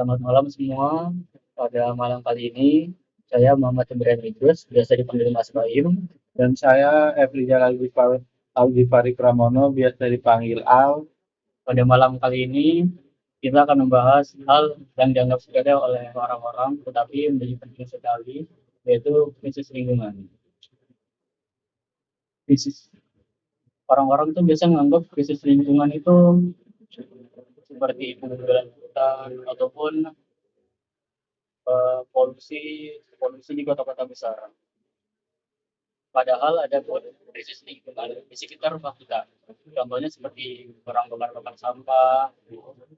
Selamat malam semua. Pada malam kali ini, saya Muhammad Ibrahim Idrus, biasa dipanggil Mas Baim. Dan saya Efrijal Algifari Pramono, biasa dipanggil Al. Pada malam kali ini, kita akan membahas hal yang dianggap sepele oleh orang-orang, tetapi menjadi penting sekali, yaitu krisis lingkungan. Krisis Orang-orang itu biasa menganggap krisis lingkungan itu seperti penggundulan hutan ataupun polusi polusi di kota-kota besar. Padahal ada krisis lingkungan di sekitar rumah kita. Contohnya seperti orang bakar-bakar sampah,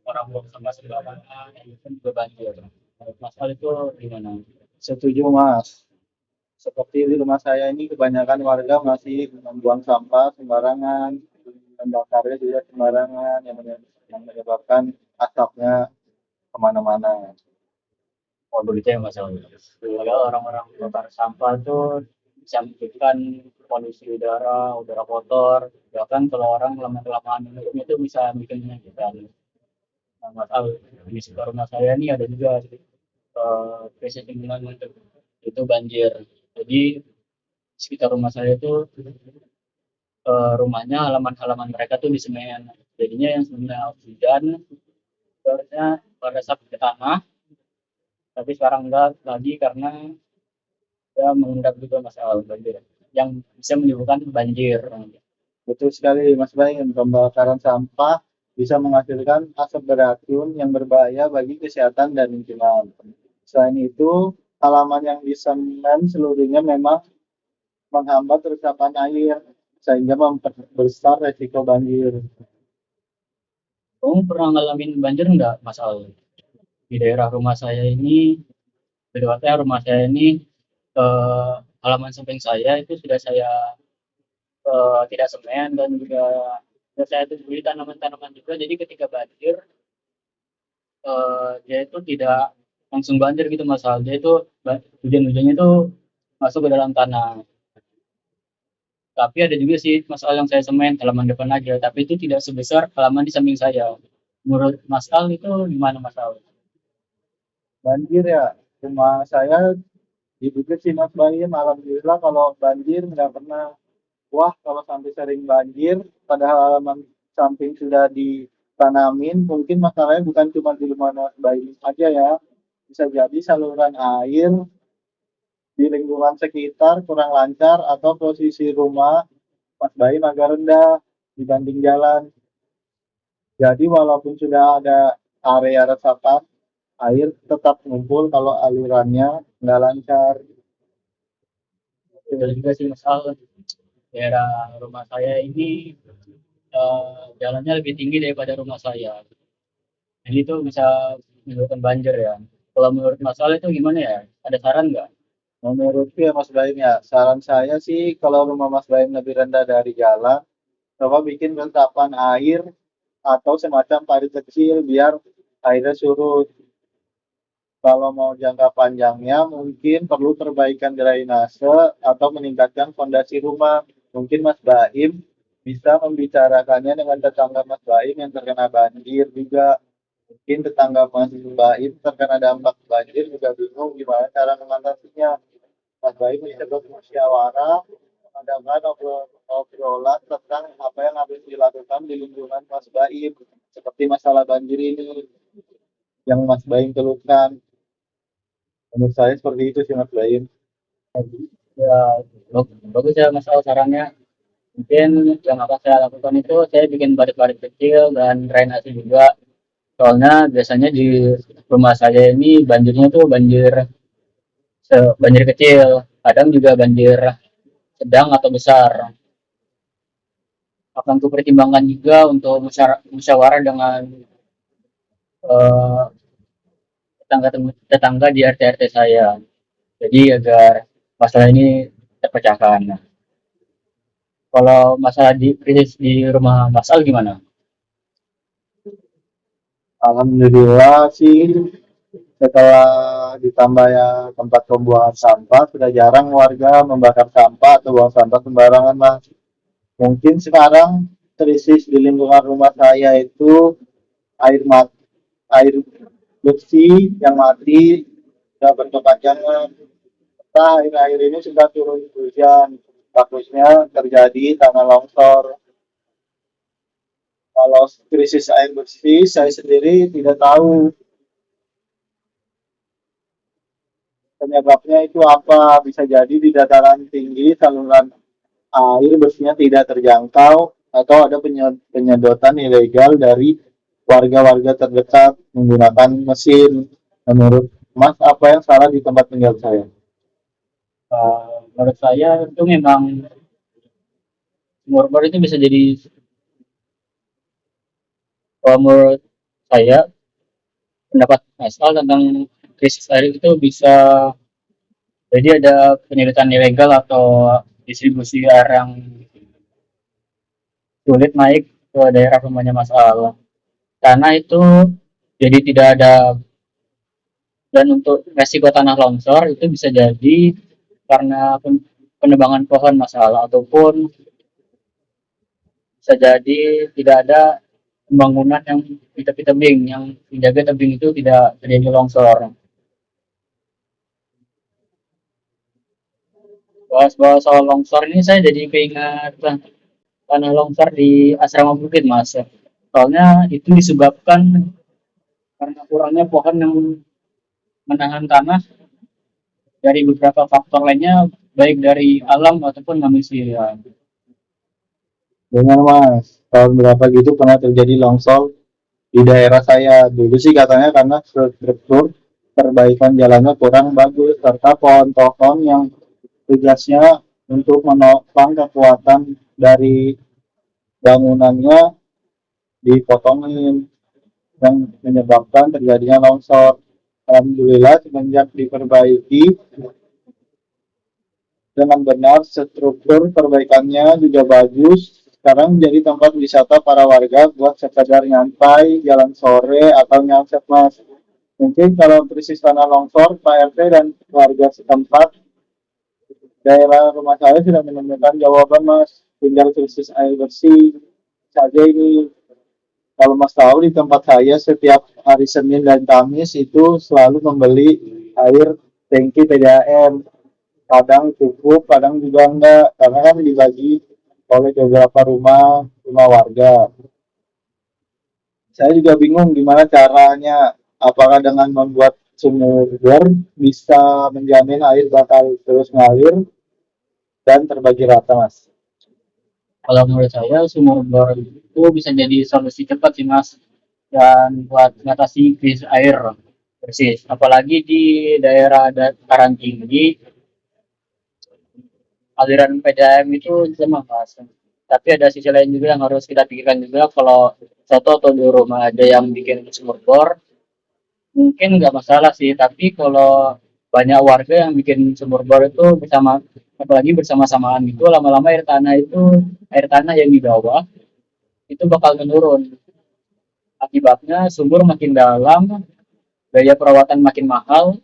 orang buang sampah sembarangan, itu juga banjir. Masalah itu gimana? Setuju Mas. Seperti di rumah saya ini kebanyakan warga masih membuang sampah sembarangan, membakarnya juga sembarangan, yang menyebabkan asapnya kemana-mana. Oh begitu ya masalahnya. Padahal orang-orang bakar sampah itu bisa menyebabkan polusi udara kotor. Bahkan kalau orang lama-kelamaan minum itu bisa bikin penyakit. Nah, masalah di sekitar rumah saya ini ada juga krisis lingkungan itu banjir. Jadi sekitar rumah saya itu rumahnya halaman-halaman mereka tuh di semen. Jadinya yang sebenarnya hujan sebenarnya pada saat ke tanah, tapi sekarang enggak lagi karena ya mengendap juga masalah banjir yang bisa menyebabkan banjir. Betul sekali Mas Baim, pembakaran sampah bisa menghasilkan asap beracun yang berbahaya bagi kesehatan dan lingkungan. Selain itu, halaman yang disemen seluruhnya memang menghambat resapan air sehingga memperbesar resiko banjir. Kamu pernah ngalamin banjir enggak masalah di daerah rumah saya ini? Tepatnya rumah saya ini eh, halaman samping saya itu sudah saya tidak semen dan juga sudah saya tuburi tanaman-tanaman juga. Jadi ketika banjir dia itu tidak langsung banjir gitu masalah. Dia itu hujan-hujannya itu masuk ke dalam tanah. Tapi ada juga sih masalah yang saya semen halaman depan aja, tapi itu tidak sebesar halaman di samping saya. Menurut Mas Al itu gimana Mas Al? Banjir ya, rumah saya di Bukit sih Mas Baim, alhamdulillah kalau banjir nggak pernah. Wah, kalau sampai sering banjir, padahal halaman samping sudah ditanamin, mungkin masalahnya bukan cuma di rumah Mas Baim aja ya. Bisa jadi saluran air di lingkungan sekitar kurang lancar atau posisi rumah Mas Baim agak rendah dibanding jalan. Jadi walaupun sudah ada area resapan, air tetap ngumpul kalau alirannya nggak lancar. Betul juga sih Mas Al. Daerah rumah saya ini jalannya lebih tinggi daripada rumah saya. Jadi itu bisa menyebabkan banjir ya. Kalau menurut Mas Al itu gimana ya? Ada saran nggak? Menurutku ya Mas Baim ya, saran saya sih kalau rumah Mas Baim lebih rendah dari jalan, coba bikin resapan air atau semacam parit kecil biar airnya surut. Kalau mau jangka panjangnya mungkin perlu perbaikan drainase atau meningkatkan fondasi rumah. Mungkin Mas Baim bisa membicarakannya dengan tetangga Mas Baim yang terkena banjir juga. Mungkin tetangga Mas Baim terkena dampak banjir juga bingung gimana cara mengatasinya. Mas Baim bisa bermusyawarah, mengadakan obrolan tentang apa yang harus dilakukan di lingkungan Mas Baim. Seperti masalah banjir ini yang Mas Baim keluhkan. Menurut saya seperti itu sih Mas Baim. Ya, bagus ya Mas Al sarannya. Mungkin yang akan saya lakukan itu saya bikin barit-barit kecil dan drainase juga. Soalnya biasanya di rumah saya ini banjirnya tuh banjir kecil, kadang juga banjir sedang atau besar. Akan kupertimbangkan juga untuk musyawarah dengan eh, tetangga tetangga di RT saya. Jadi agar masalah ini terpecahkan. Nah, kalau masalah di krisis di rumah Mas Al gimana? Alhamdulillah sih setelah ditambah ya tempat pembuangan sampah sudah jarang warga membakar sampah atau buang sampah sembarangan Mas. Mungkin sekarang krisis di lingkungan rumah saya itu air mat air besi yang mati, sudah berkepanjangan. Nah, akhir-akhir ini sudah turun hujan, takutnya terjadi tanah longsor. Kalau krisis air bersih, saya sendiri tidak tahu penyebabnya itu apa. Bisa jadi di dataran tinggi saluran air bersihnya tidak terjangkau atau ada penyedotan ilegal dari warga-warga terdekat menggunakan mesin. Menurut Mas, apa yang salah di tempat tinggal saya? Menurut saya itu memang sumur bor itu bisa jadi, kalau menurut saya pendapat asal tentang krisis air itu bisa jadi ada penyedotan ilegal atau distribusi air yang sulit naik ke daerah rumahnya Mas Al. Karena itu jadi tidak ada, dan untuk resiko tanah longsor itu bisa jadi karena penebangan pohon Mas Al, ataupun bisa jadi tidak ada pembangunan yang di tepi tebing yang menjaga tebing itu tidak terjadi longsor. Bahas-bahas soal longsor ini saya jadi keingat tanah longsor di asrama Bukit Mas. Soalnya itu disebabkan karena kurangnya pohon yang menahan tanah dari beberapa faktor lainnya, baik dari alam ataupun manusia. Benar Mas, tahun berapa gitu pernah terjadi longsor di daerah saya. Dulu sih katanya karena struktur perbaikan jalannya kurang bagus serta pohon-pohon yang tugasnya untuk menopang kekuatan dari bangunannya dipotongin yang menyebabkan terjadinya longsor. Alhamdulillah semenjak diperbaiki dengan benar, struktur perbaikannya juga bagus. Sekarang menjadi tempat wisata para warga buat sekedar nyantai, jalan sore, atau nyanset mas. Mungkin kalau krisis tanah longsor, Pak RT dan warga setempat daerah rumah saya sudah menemukan jawaban mas. Tinggal krisis air bersih saja ini. Kalau mas tahu di tempat saya setiap hari Senin dan Kamis itu selalu membeli air tangki TDAM. Kadang cukup, kadang juga enggak, karena kan dibagi oleh beberapa rumah warga. Saya juga bingung gimana caranya, apakah dengan membuat sumur bor bisa menjamin air bakal terus ngalir dan terbagi rata, Mas. Kalau menurut saya sumur bor itu bisa jadi solusi cepat sih Mas, dan buat mengatasi krisis air bersih. Apalagi di daerah dataran tinggi, aliran PDAM itu lemah Mas. Tapi ada sisi lain juga yang harus kita pikirkan juga, kalau satu atau dua rumah ada yang bikin sumur bor, mungkin nggak masalah sih. Tapi kalau banyak warga yang bikin sumur bor itu bersama, apalagi bersama-samaan itu, lama-lama air tanah yang di bawah itu bakal menurun. Akibatnya sumur makin dalam, biaya perawatan makin mahal,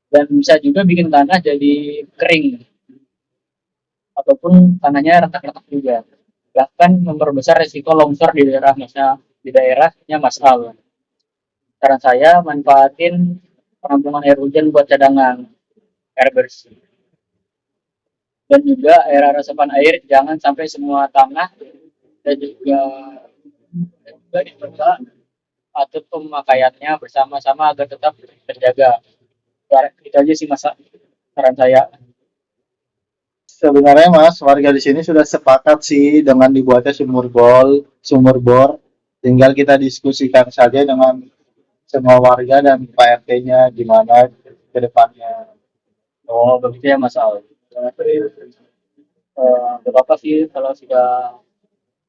dan bisa juga bikin tanah jadi kering ataupun tanahnya retak-retak juga. Bahkan memperbesar risiko longsor di daerahnya Mas Al. Saran saya manfaatin penampungan air hujan buat cadangan air bersih. Dan juga air resapan air jangan sampai semua tanah, dan juga dicoba atur pemakaiannya bersama-sama agar tetap terjaga. Itu aja sih masa saran saya. Sebenarnya Mas, warga di sini sudah sepakat sih dengan dibuatnya sumur bor. Tinggal kita diskusikan saja dengan semua warga dan Pak RT-nya gimana ke depannya. Oh begitu ya Mas Al. Gak apa sih kalau sudah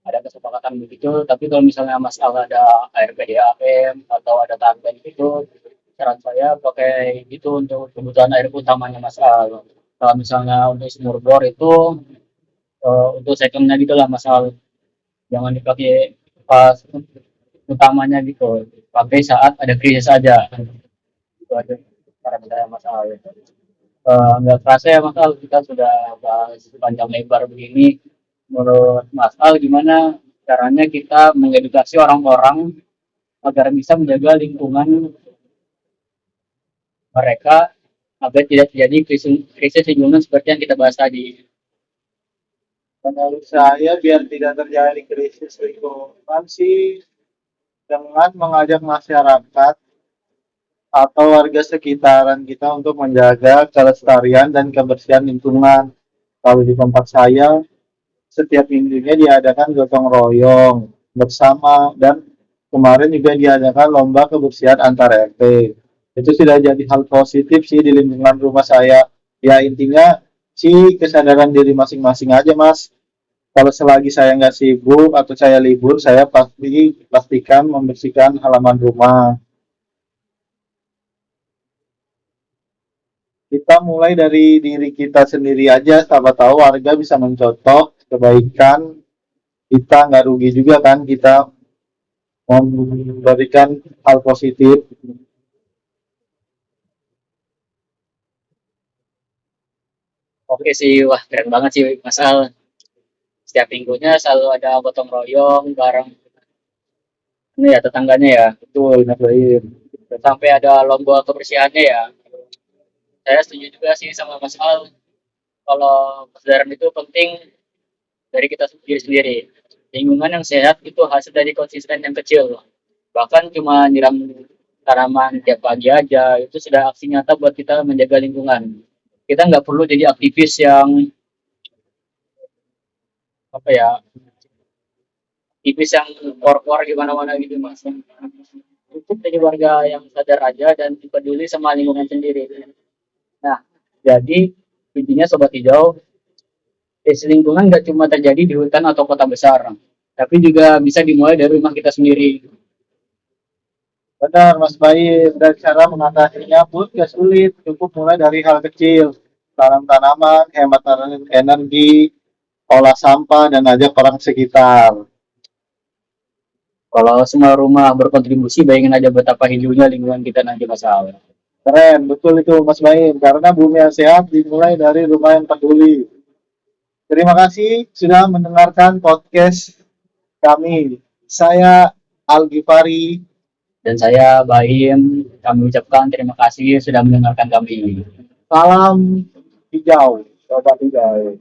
ada kesepakatan begitu. Tapi kalau misalnya Mas Al ada air PDAM atau ada tambahan gitu, saran saya pakai itu untuk kebutuhan air utamanya Mas Al. Kalau misalnya untuk sumur bor itu untuk secondnya gitu lah Mas Al. Jangan dipakai pas utamanya gitu. Pakai saat ada krisis aja. Itu aja saran saya Mas Al. Nggak terasa ya Mas Al, kita sudah bahas panjang lebar begini. Menurut Mas Al, gimana caranya kita mengedukasi orang-orang agar bisa menjaga lingkungan mereka agar tidak terjadi krisis lingkungan seperti yang kita bahas tadi. Menurut saya biar tidak terjadi krisis lingkungan sih dengan mengajak masyarakat atau warga sekitaran kita untuk menjaga kelestarian dan kebersihan lingkungan. Kalau di tempat saya, setiap minggunya diadakan gotong royong bersama dan kemarin juga diadakan lomba kebersihan antar RT. Itu sudah jadi hal positif sih di lingkungan rumah saya. Ya intinya sih kesadaran diri masing-masing aja mas. Kalau selagi saya nggak sibuk atau saya libur, saya pastikan membersihkan halaman rumah. Kita mulai dari diri kita sendiri aja, siapa tahu warga bisa mencontoh kebaikan kita, nggak rugi juga kan kita memberikan hal positif. Oke sih, wah keren banget sih Mas Al. Setiap minggunya selalu ada gotong royong bareng ini ya tetangganya ya. Betul, Mas Baim. Sampai ada lomba kebersihannya ya. Saya setuju juga sih sama Mas Al. Kalau kesadaran itu penting dari kita sendiri sendiri. Lingkungan yang sehat itu hasil dari konsisten yang kecil. Bahkan cuma nyiram tanaman tiap pagi aja itu sudah aksi nyata buat kita menjaga lingkungan. Kita nggak perlu jadi aktivis yang apa ya, aktivis yang kor-kor gimana-mana gitu mas. Cukup jadi warga yang sadar aja dan peduli sama lingkungan sendiri. Nah, jadi intinya sobat hijau, krisis lingkungan nggak cuma terjadi di hutan atau kota besar, tapi juga bisa dimulai dari rumah kita sendiri. Benar, Mas Baim. Dan cara mengatasinya pun gak sulit, cukup mulai dari hal kecil. Tanam tanaman, hemat energi, olah sampah, dan ajak orang sekitar. Kalau semua rumah berkontribusi, bayangin aja betapa hijaunya lingkungan kita nanti masalah. Keren, betul itu Mas Baim. Karena bumi yang sehat dimulai dari rumah yang peduli. Terima kasih sudah mendengarkan podcast kami. Saya Algi Fari. Dan saya Baim, kami ucapkan terima kasih sudah mendengarkan kami. Salam hijau, sobat hijau.